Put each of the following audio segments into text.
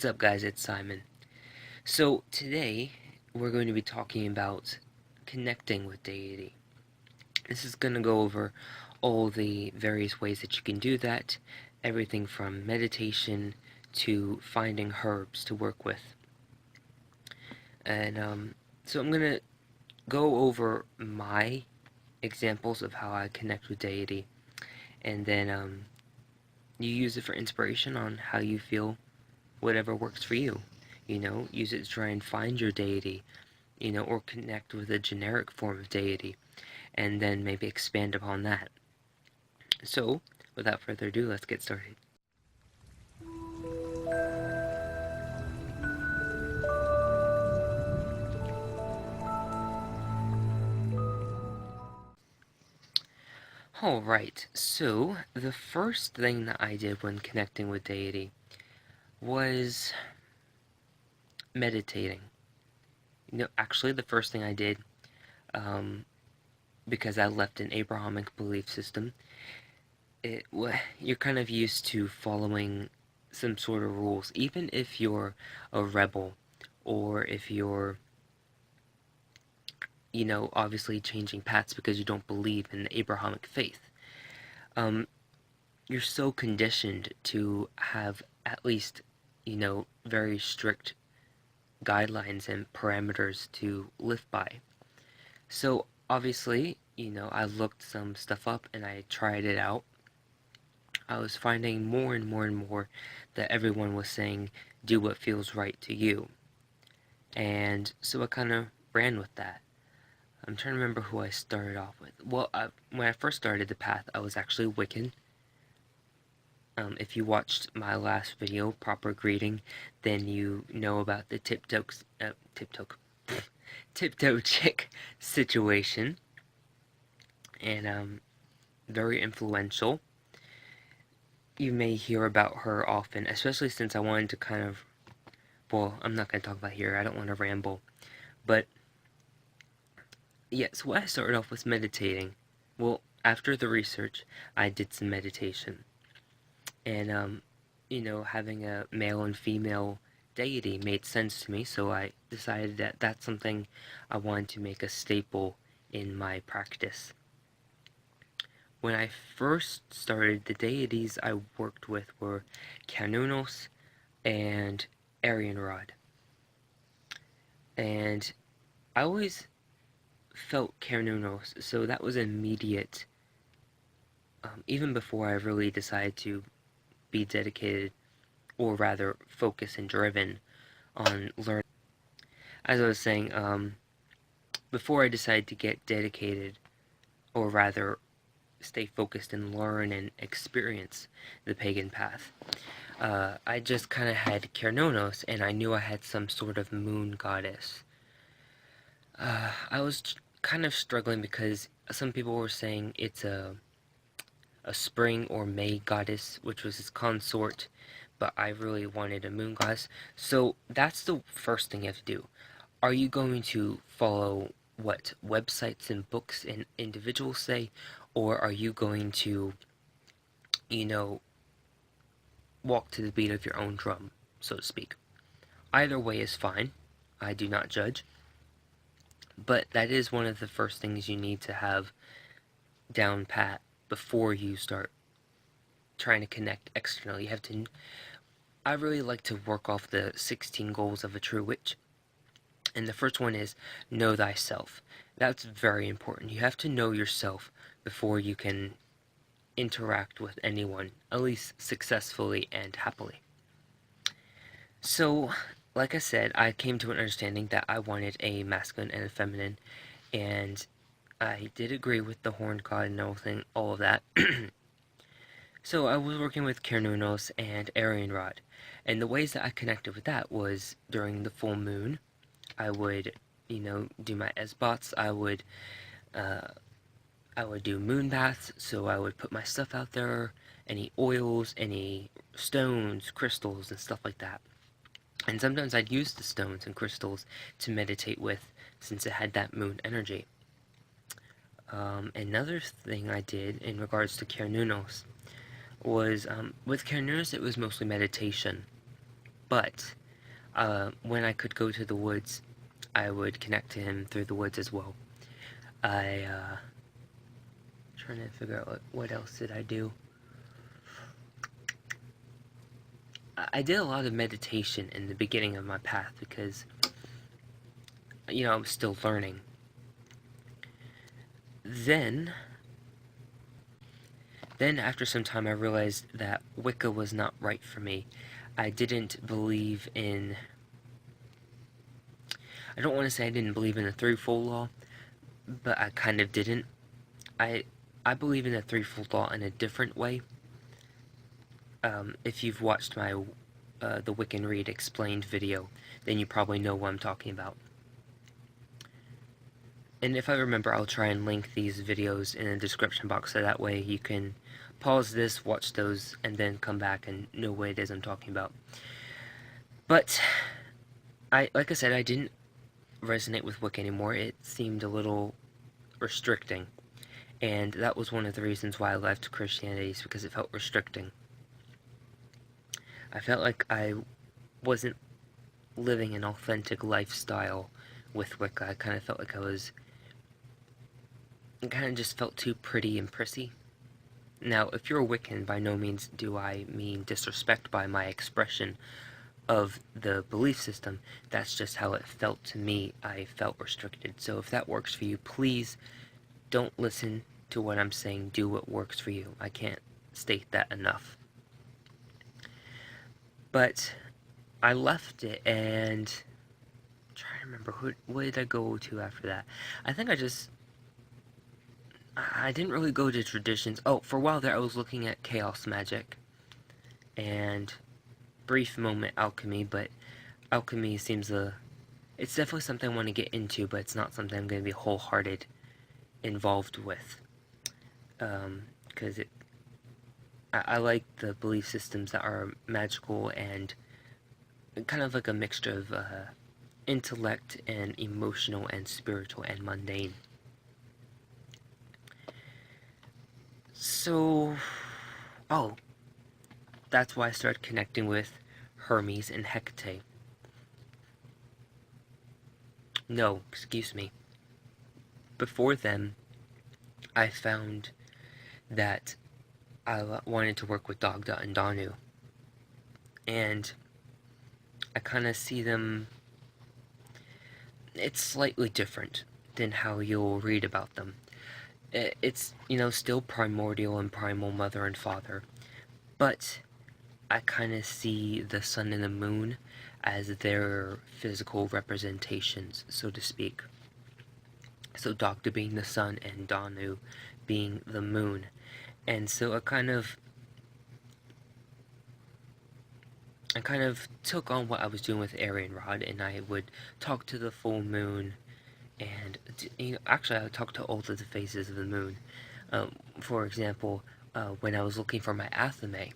What's up, guys? It's Simon. So, today we're going to be talking about connecting with Deity. This is going to go over all the various ways that you can do that, everything from meditation to finding herbs to work with. And so I'm going to go over my examples of how I connect with Deity, and then you use it for inspiration on how you feel, whatever works for you. Use it to try and find your deity, or connect with a generic form of deity, and then maybe expand upon that. So, without further ado, let's get started. Alright, so the first thing that I did when connecting with deity was meditating. Actually, the first thing I did, because I left an Abrahamic belief system, you're kind of used to following some sort of rules, even if you're a rebel, or if you're, obviously changing paths because you don't believe in the Abrahamic faith. You're so conditioned to have at least, very strict guidelines and parameters to live by. So, obviously, I looked some stuff up and I tried it out. I was finding more and more and more that everyone was saying, do what feels right to you. And so I kind of ran with that. I'm trying to remember who I started off with. Well, when I first started the path, I was actually Wiccan. If you watched my last video, Proper Greeting, then you know about the Tiptoe Chick situation. And very influential. You may hear about her often, especially since I wanted to kind of, well, I'm not going to talk about here, I don't want to ramble, but, yeah, so what I started off was meditating. Well, after the research, I did some meditation, and, having a male and female deity made sense to me, so I decided that that's something I wanted to make a staple in my practice. When I first started, the deities I worked with were Cernunnos and Arianrod. And I always felt Cernunnos, so that was immediate, even before I really decided to be dedicated, or rather focus and driven on learning. As I was saying, before I decided to get dedicated, or rather stay focused and learn and experience the pagan path, I just kind of had Cernunnos, and I knew I had some sort of moon goddess. I was kind of struggling because some people were saying it's a spring or May goddess, which was his consort, but I really wanted a moon goddess. So that's the first thing you have to do. Are you going to follow what websites and books and individuals say, or are you going to, walk to the beat of your own drum, so to speak? Either way is fine. I do not judge. But that is one of the first things you need to have down pat before you start trying to connect externally. I really like to work off the 16 goals of a true witch. And the first one is know thyself. That's very important. You have to know yourself before you can interact with anyone, at least successfully and happily. So, like I said, I came to an understanding that I wanted a masculine and a feminine, and I did agree with the horned god and all of that. So I was working with Cernunnos and Arianrod, and the ways that I connected with that was during the full moon. I would, do my esbots. I would do moon baths, so I would put my stuff out there, any oils, any stones, crystals, and stuff like that. And sometimes I'd use the stones and crystals to meditate with, since it had that moon energy. Another thing I did in regards to Cernunnos was, with Cernunnos it was mostly meditation. but when I could go to the woods, I would connect to him through the woods as well. Trying to figure out what else did I do. I did a lot of meditation in the beginning of my path because, I was still learning. Then after some time, I realized that Wicca was not right for me. I didn't believe in... I don't want to say I didn't believe in the threefold law, but I kind of didn't. I believe in the threefold law in a different way. If you've watched my the Wiccan Read Explained video, then you probably know what I'm talking about. And if I remember, I'll try and link these videos in the description box, so that way you can pause this, watch those, and then come back and know what it is I'm talking about. But, like I said, I didn't resonate with Wicca anymore. It seemed a little restricting. And that was one of the reasons why I left Christianity, is because it felt restricting. I felt like I wasn't living an authentic lifestyle with Wicca. I kind of felt like it kind of just felt too pretty and prissy. Now, if you're a Wiccan, by no means do I mean disrespect by my expression of the belief system. That's just how it felt to me. I felt restricted. So if that works for you, please don't listen to what I'm saying. Do what works for you. I can't state that enough. But I left it, and I'm trying to remember, what did I go to after that? I think I didn't really go to traditions. Oh, for a while there I was looking at chaos magic and brief moment alchemy, but alchemy seems it's definitely something I want to get into, but it's not something I'm going to be wholehearted involved with. Because I like the belief systems that are magical and kind of like a mixture of intellect and emotional and spiritual and mundane. So, that's why I started connecting with Hermes and Hecate. No, excuse me. Before then, I found that I wanted to work with Dagda and Danu. And I kind of see them... It's slightly different than how you'll read about them. It's, still primordial and primal mother and father, but I kind of see the sun and the moon as their physical representations, so to speak. So Dagda being the sun and Danu being the moon. And so I kind of took on what I was doing with Arian Rod, and I would talk to the full moon. And actually, I would talk to all of the phases of the moon. For example, when I was looking for my athame,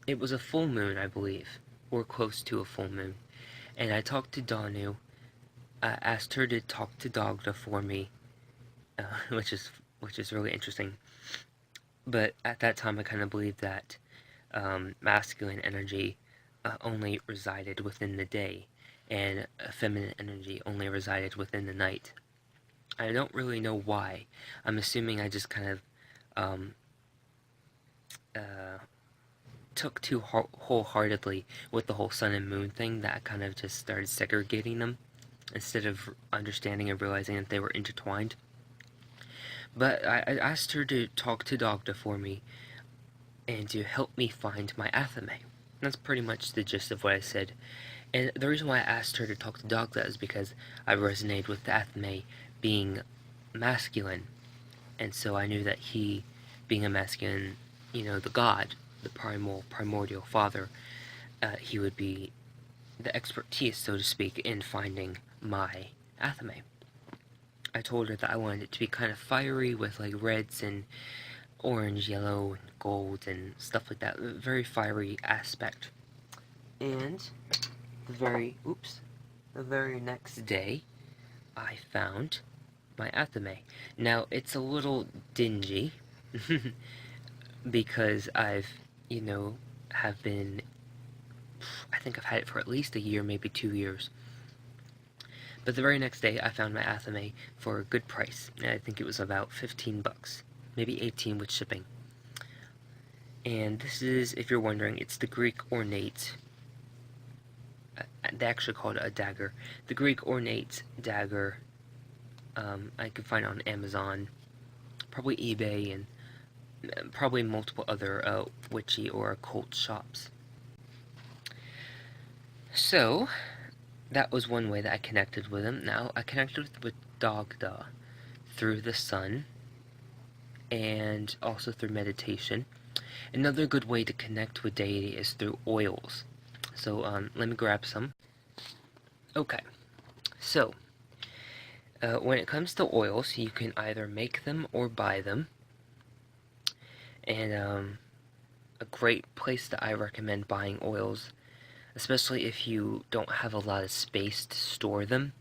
it was a full moon, I believe, or close to a full moon. And I talked to Danu, asked her to talk to Dagda for me, which is really interesting. But at that time, I kind of believed that masculine energy only resided within the day, and feminine energy only resided within the night. I don't really know why. I'm assuming I just kind of took too wholeheartedly with the whole sun and moon thing, that I kind of just started segregating them instead of understanding and realizing that they were intertwined. But I asked her to talk to Dagda for me and to help me find my athame. That's pretty much the gist of what I said. And the reason why I asked her to talk to Dagda is because I resonated with the athame being masculine. And so I knew that he, being a masculine, the god, the primordial father, he would be the expertise, so to speak, in finding my athame. I told her that I wanted it to be kind of fiery with like reds and orange, yellow, and gold, and stuff like that. A very fiery aspect. And the very next day, I found my athame. Now, it's a little dingy. because I've, you know, have been, I think I've had it for at least a year, maybe 2 years. But the very next day, I found my Athame for a good price. I think it was about 15 bucks, maybe 18 with shipping. And this is, if you're wondering, it's the Greek ornate. They actually call it a dagger. The Greek ornate dagger. I can find it on Amazon, probably eBay, and probably multiple other witchy or occult shops. So, that was one way that I connected with him. Now, I connected with Dagda through the sun, and also through meditation. Another good way to connect with Deity is through oils. So, let me grab some. Okay, so, when it comes to oils, you can either make them or buy them. And a great place that I recommend buying oils, especially if you don't have a lot of space to store them,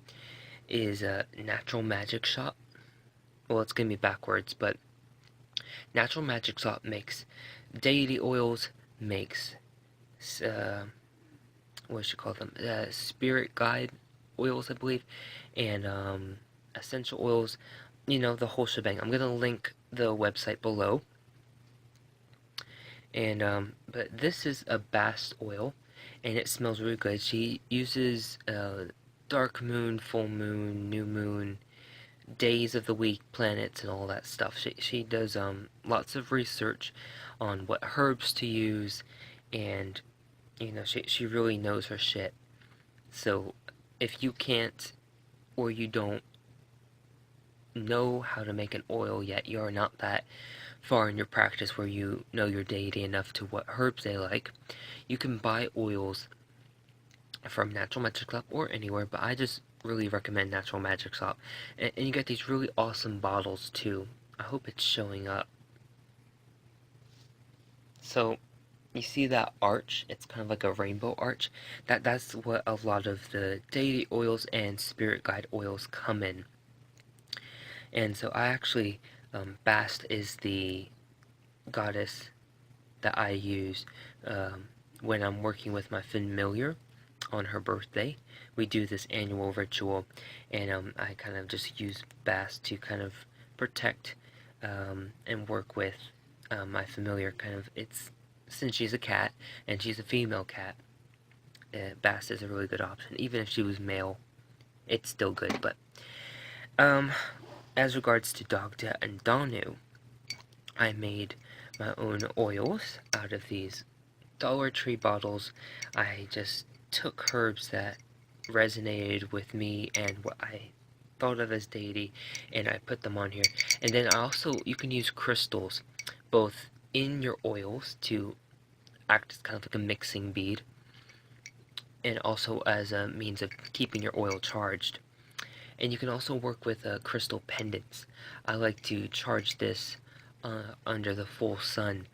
is a Natural Magic Shop. Well, it's going to be backwards, but Natural Magic Shop makes deity oils, makes, what should you call them? Spirit guide oils, I believe, and essential oils, you know, the whole shebang. I'm going to link the website below. And but this is a bast oil, and it smells really good. She uses dark moon, full moon, new moon, days of the week, planets, and all that stuff. She does lots of research on what herbs to use, and you know, she really knows her shit. So if you can't, or you don't know how to make an oil yet, you're not that far in your practice where you know your deity enough to what herbs they like, you can buy oils from Natural Magic Shop or anywhere, but I just really recommend Natural Magic Shop. And you get these really awesome bottles too. I hope it's showing up. So you see that arch? It's kind of like a rainbow arch. That's what a lot of the deity oils and spirit guide oils come in. And so I actually, Bast is the goddess that I use when I'm working with my familiar on her birthday. We do this annual ritual, and I kind of just use Bast to kind of protect and work with my familiar. Kind of, it's since she's a cat and she's a female cat, Bast is a really good option. Even if she was male, it's still good. But as regards to Dagda and Danu, I made my own oils out of these Dollar Tree bottles. I just took herbs that resonated with me and what I thought of as deity, and I put them on here. And then you can use crystals both in your oils to act as kind of like a mixing bead, and also as a means of keeping your oil charged. And you can also work with crystal pendants. I like to charge this under the full sun,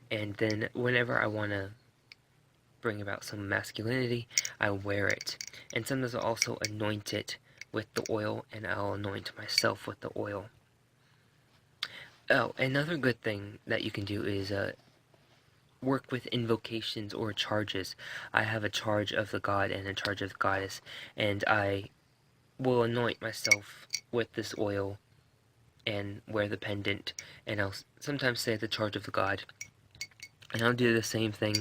and then whenever I want to bring about some masculinity, I wear it. And sometimes I'll also anoint it with the oil, and I'll anoint myself with the oil. Oh, another good thing that you can do is work with invocations or charges. I have a charge of the god and a charge of the goddess, and I will anoint myself with this oil and wear the pendant, and I'll sometimes say the charge of the god. And I'll do the same thing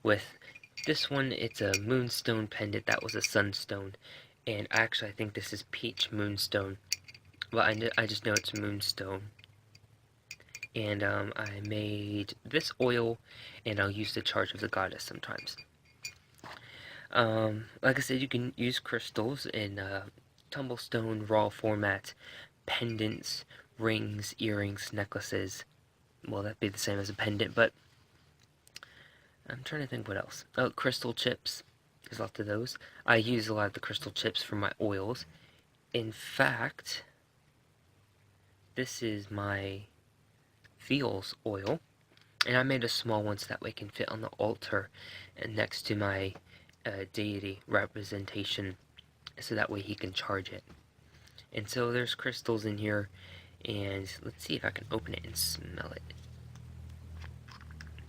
with this one. It's a moonstone pendant. That was a sunstone, and actually I think this is peach moonstone, well, I just know it's moonstone. And I made this oil, and I'll use the charge of the goddess sometimes. Like I said, you can use crystals in tumblestone, raw format, pendants, rings, earrings, necklaces. Well, that'd be the same as a pendant, but I'm trying to think what else. Oh, crystal chips. There's lots of those. I use a lot of the crystal chips for my oils. In fact, this is my Feels oil, and I made a small one so that way it can fit on the altar and next to my deity representation, so that way he can charge it. And so there's crystals in here, and let's see if I can open it and smell it.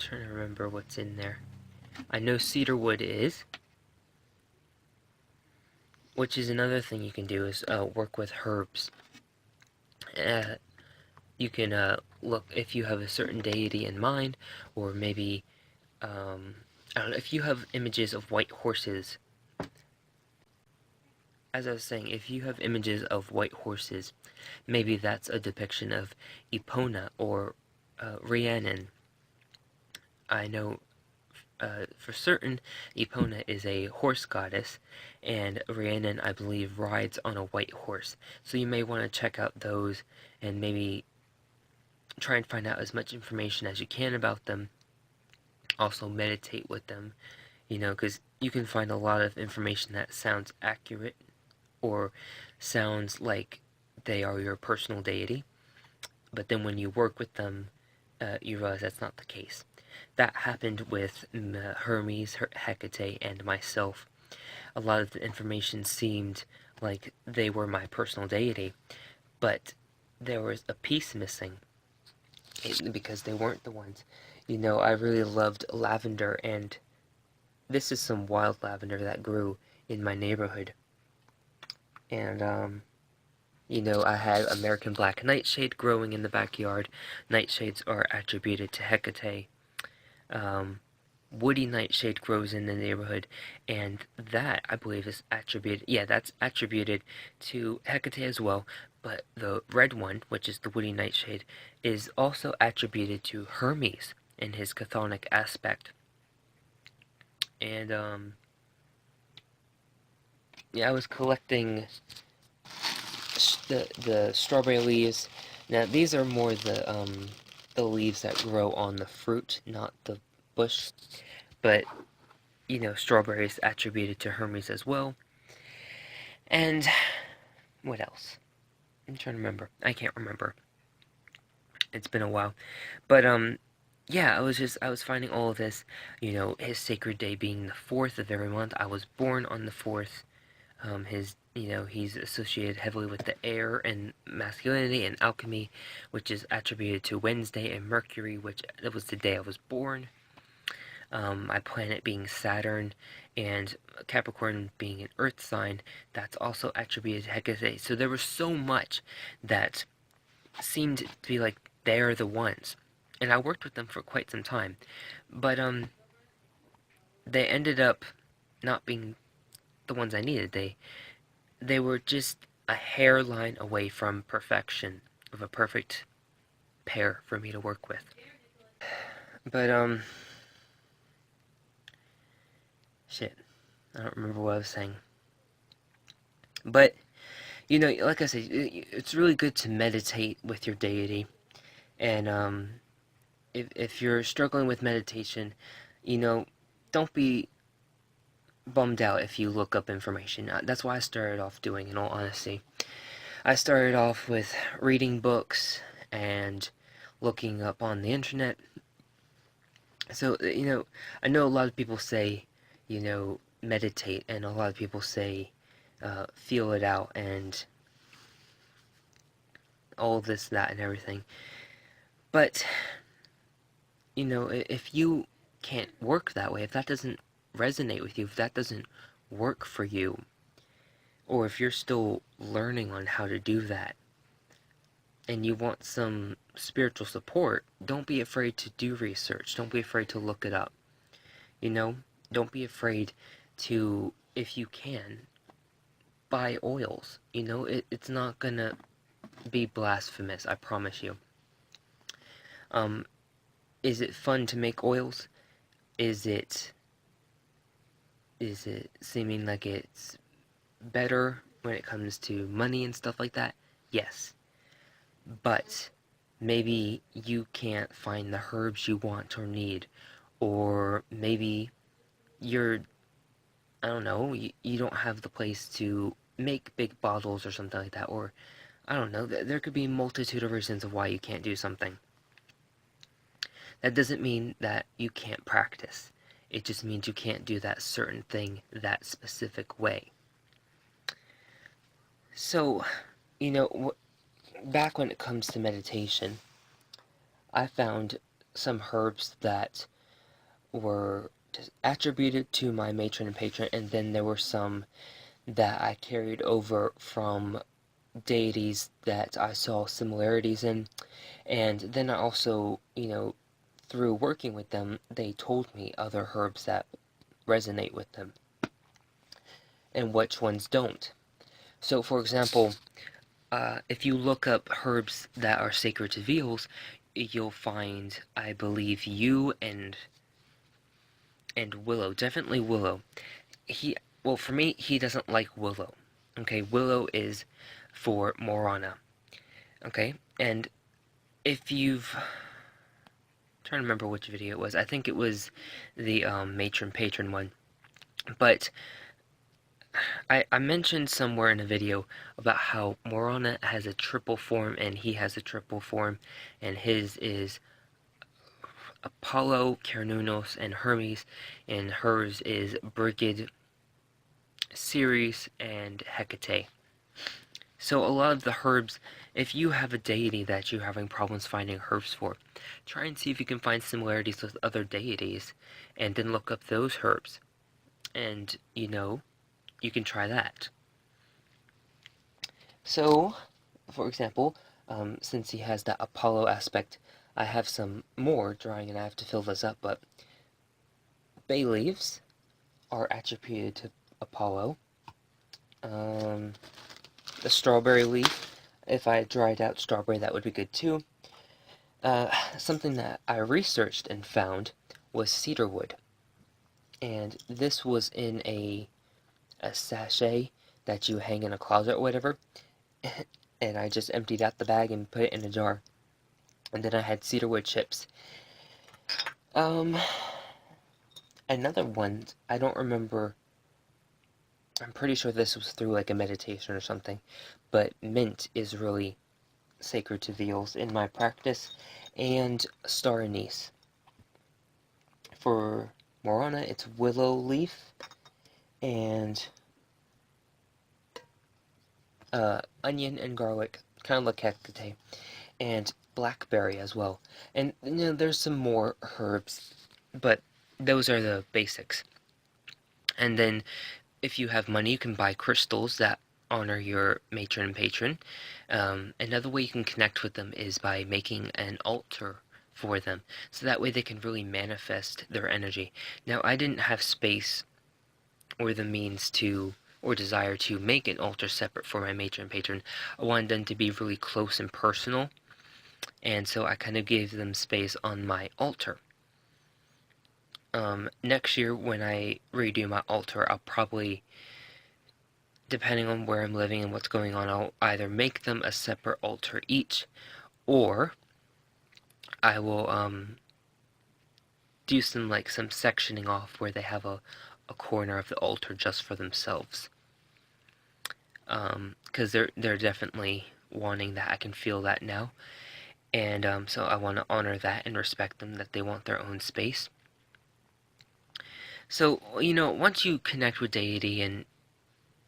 trying to remember what's in there. I know cedarwood is, which is another thing you can do is work with herbs. You can look if you have a certain deity in mind, or maybe I don't know, if you have images of white horses. As I was saying, if you have images of white horses, maybe that's a depiction of Epona or Rhiannon. I know for certain Epona is a horse goddess, and Rhiannon, I believe, rides on a white horse. So you may want to check out those and maybe try and find out as much information as you can about them. Also meditate with them, because you can find a lot of information that sounds accurate or sounds like they are your personal deity, but then when you work with them, you realize that's not the case. That happened with Hermes, Hecate, and myself. A lot of the information seemed like they were my personal deity, but there was a piece missing because they weren't the ones. I really loved lavender, and this is some wild lavender that grew in my neighborhood. And, I had American black nightshade growing in the backyard. Nightshades are attributed to Hecate. Woody nightshade grows in the neighborhood, and that, I believe, is attributed, that's attributed to Hecate as well, but the red one, which is the woody nightshade, is also attributed to Hermes in his chthonic aspect. And, I was collecting the strawberry leaves. Now these are more the leaves that grow on the fruit, not the bush. But strawberries attributed to Hermes as well. And what else? I'm trying to remember. I can't remember. It's been a while. But I was finding all of this. His sacred day being the 4th of every month. I was born on the 4th. He's associated heavily with the air and masculinity and alchemy, which is attributed to Wednesday, and Mercury, which was the day I was born. My planet being Saturn, and Capricorn being an earth sign, that's also attributed to Hecate. So there was so much that seemed to be like they're the ones. And I worked with them for quite some time. But they ended up not being the ones I needed. They were just a hairline away from perfection, of a perfect pair for me to work with. But shit, I don't remember what I was saying. But like I said, it's really good to meditate with your deity. And if you're struggling with meditation, don't be bummed out if you look up information. That's why I started off doing, in all honesty. I started off with reading books and looking up on the internet. So, I know a lot of people say, meditate, and a lot of people say, feel it out, and all this, that, and everything. But, if you can't work that way, if that doesn't resonate with you, if that doesn't work for you, or if you're still learning on how to do that, and you want some spiritual support, don't be afraid to do research. Don't be afraid to look it up. Don't be afraid to, if you can, buy oils. It's not gonna be blasphemous, I promise you. Is it fun to make oils? Is it seeming like it's better when it comes to money and stuff like that? Yes. But maybe you can't find the herbs you want or need, or maybe I don't know, you don't have the place to make big bottles or something like that, or I don't know, there could be a multitude of reasons of why you can't do something. That doesn't mean that you can't practice. It just means you can't do that certain thing that specific way. So, back when it comes to meditation, I found some herbs that were just attributed to my matron and patron, and then there were some that I carried over from deities that I saw similarities in. And then I also, through working with them, they told me other herbs that resonate with them and which ones don't. So, for example, if you look up herbs that are sacred to Veals, you'll find, I believe, yew and willow. Definitely willow. Well, for me, he doesn't like willow. Okay, willow is for Morana. Okay, and if you've trying to remember which video it was. I think it was the matron patron one. But I mentioned somewhere in a video about how Morana has a triple form and he has a triple form, and his is Apollo, Cernunnos, and Hermes, and hers is Brigid, Ceres, and Hecate. So a lot of the herbs, if you have a deity that you're having problems finding herbs for, try and see if you can find similarities with other deities, and then look up those herbs. And, you can try that. So, for example, since he has that Apollo aspect, I have some more drawing and I have to fill this up, but bay leaves are attributed to Apollo. The strawberry leaf, if I dried out strawberry, that would be good too. Something that I researched and found was cedarwood. And this was in a sachet that you hang in a closet or whatever. And I just emptied out the bag and put it in a jar. And then I had cedarwood chips. Another one, I don't remember. I'm pretty sure this was through like a meditation or something. But mint is really sacred to Veals in my practice. And star anise. For Morana, it's willow leaf. And onion and garlic, kind of like Hecate, and blackberry as well. And there's some more herbs, but those are the basics. And then if you have money, you can buy crystals that honor your matron and patron. Another way you can connect with them is by making an altar for them, so that way they can really manifest their energy. Now, I didn't have space or the means to or desire to make an altar separate for my matron and patron. I wanted them to be really close and personal, and so I kind of gave them space on my altar. Next year, when I redo my altar, I'll probably, depending on where I'm living and what's going on, I'll either make them a separate altar each, or I will do some sectioning off where they have a corner of the altar just for themselves. Because they're definitely wanting that. I can feel that now. And so I want to honor that and respect them, that they want their own space. So, once you connect with deity, and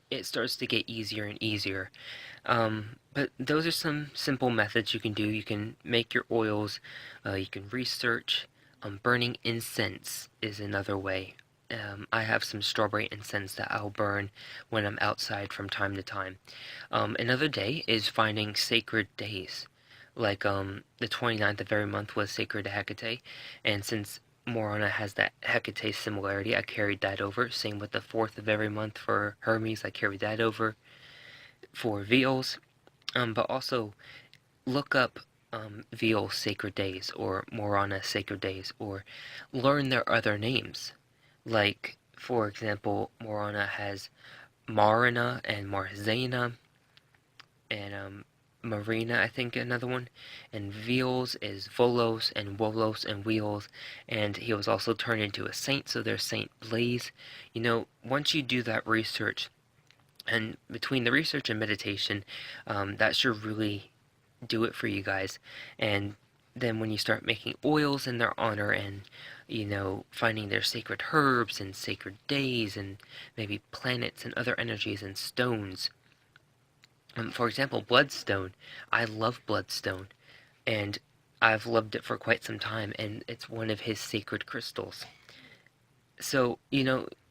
it starts to get easier and easier. But those are some simple methods you can do. You can make your oils, you can research. Burning incense is another way. I have some strawberry incense that I'll burn when I'm outside from time to time. Another day is finding sacred days. Like the 29th of every month was sacred to Hecate, and since Morana has that Hecate similarity, I carried that over. Same with the 4th of every month for Hermes, I carried that over. For Veals, but also look up Veal sacred days or Morana sacred days, or learn their other names. Like, for example, Morana has Marina and Marzana, and Marina, I think, another one. And Veals is Volos and Wolos and Wheels, and he was also turned into a saint, so there's Saint Blaze. Once you do that research, and between the research and meditation, that should really do it for you guys. And then when you start making oils in their honor, and finding their sacred herbs and sacred days and maybe planets and other energies and stones. For example, bloodstone. I love bloodstone, and I've loved it for quite some time, and it's one of his sacred crystals. So,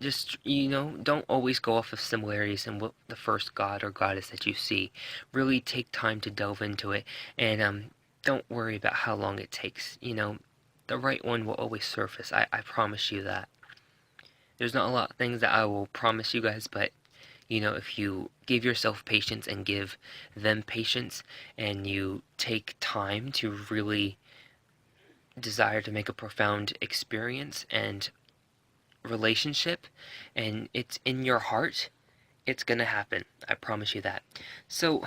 just, don't always go off of similarities in what the first god or goddess that you see. Really take time to delve into it, and don't worry about how long it takes. The right one will always surface. I promise you that. There's not a lot of things that I will promise you guys, but, if you give yourself patience and give them patience, and you take time to really desire to make a profound experience and relationship, and it's in your heart, it's gonna happen. I promise you that. So,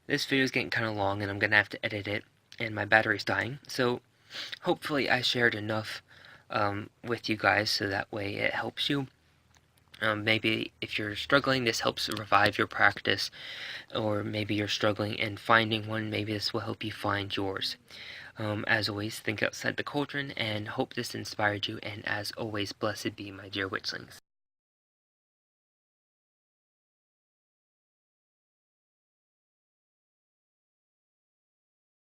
this video is getting kind of long, and I'm gonna have to edit it, and my battery's dying. So, hopefully, I shared enough with you guys so that way it helps you. Maybe if you're struggling, this helps revive your practice, or maybe you're struggling and finding one, maybe this will help you find yours. As always, think outside the cauldron, and hope this inspired you, and as always, blessed be, my dear witchlings.